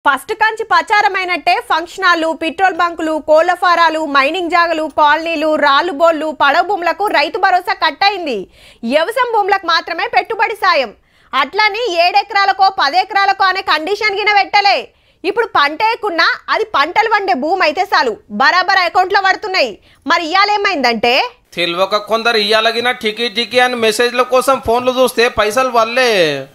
First Kanchi ప్రచారమైనట్టే function హాల్లు, petrol బంకులు, కోళ్ల ఫారాలు, mining జాగలు, కాలనీలు, రాళ్లు బోళ్లు, పడవ భూములకు రైతు భరోసా కట్టయింది. వ్యవసాయ భూములకు మాత్రమే పెట్టుబడి సాయం. అట్లని 7 ఎకరాలకో 10 ఎకరాలకో అనే కండిషన్ గిన పెట్టలే. ఇప్పుడు పంట ఏకున్నా అది పంటలు వండే భూమి అయితే చాలు బరాబర్ అకౌంట్లో పడుతున్నాయి. మరి ఇయాలేమైందంటే తెలివక కొందరు ఇయ్యాలగిన టికి అని మెసేజ్ల కోసం ఫోన్లు చూస్తే పైసలు వల్లే.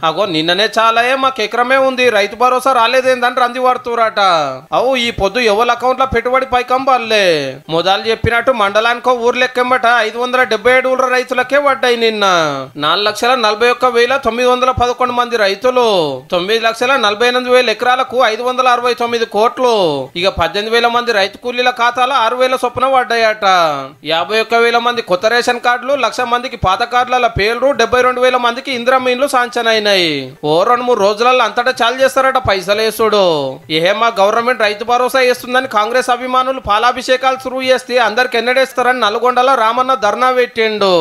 అగో నిన్ననే చాలాయే మాకు ఎకరమే ఉంది రైతు భరోసా రాలేదేందని రంది వాడుతురాట. అవు ఈ పొద్దు ఎవరి అకౌంట్ లో పెట్టుబడి పైకం వల్లే. మొదలు చెప్పినట్టు మండలానికో ఊరు లెక్కెంబట 577 రైతులకే పడ్డాయి. నిన్న 4,41,911 మంది రైతులు, 9,48,000 ఎకరాలకు 569 కోట్లు. ఇక 18,000 మంది రైతు కూలీల ఖాతాలో 6,000 చొప్పున పడ్డాయట. 51,000 మంది కొత్త రేషన్ కార్డులు, 1,00,000 మందికి పాత కార్డుల పేర్లు, 72,000 మందికి ఇంద్రమీన్లు శాంక్షన్ అయినాయి. ఓ 2-3 రోజులలో అంతటా చాలు చేస్తారట పైసలేసుడు. ఏమా గవర్నమెంట్ రైతు భరోసా వేస్తుందని కాంగ్రెస్ అభిమానులు పాలాభిషేకాలు సురువు చేస్తే అందరికి ఎన్నడేస్తారని నల్గొండలో రామన్న ధర్నా పెట్టిండు.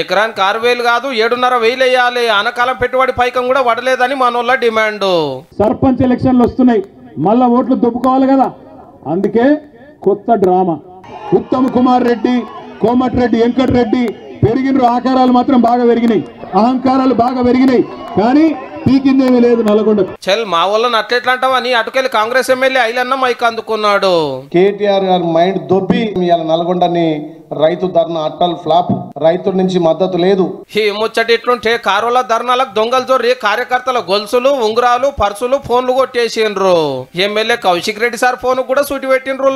ఎకరానికి 6,000 కాదు 7,500 వేయాలి. ఆనకాలం పెట్టుబడి పైకం కూడా పడలేదని మనోళ్ళ డిమాండ్. సర్పంచ్ ఎలక్షన్లు వస్తున్నాయి, మళ్ళా ఓట్లు దొబ్బుకోవాలి కదా. అందుకే కొత్త డ్రామా. ఉత్తమ్ కుమార్ రెడ్డి, కోమటిరెడ్డి, వెంకటరెడ్డి పెరిగిన ఆకారాలు మాత్రం బాగా పెరిగినాయి, అహంకారాలు బాగా పెరిగినాయి, కానీ పీకిందేమీ లేదు నల్గొండ. చల్ మా వాళ్ళని అట్లెట్లంటావని అటుకెళ్ళి కాంగ్రెస్ ఎమ్మెల్యే ఐలన్న మైక్ అందుకున్నాడు. కేటీఆర్ గారి మైండ్ దొబ్బి ఇవాళ నల్గొండని రైతు ధర్నా అట్టల్ ఫ్లాప్, రైతుల నుంచి మద్దతు లేదు. ఈ ముచ్చటి ఇట్లుంటే కారుల ధర్నాలకు దొంగలు జొర్రి కార్యకర్తల గొలుసులు, ఉంగరాలు, పర్సులు, ఫోన్లు కొట్టేసిండ్రు. MLA Kaushik Reddy sir phone కూడా సూటి పెట్టిండ్రు.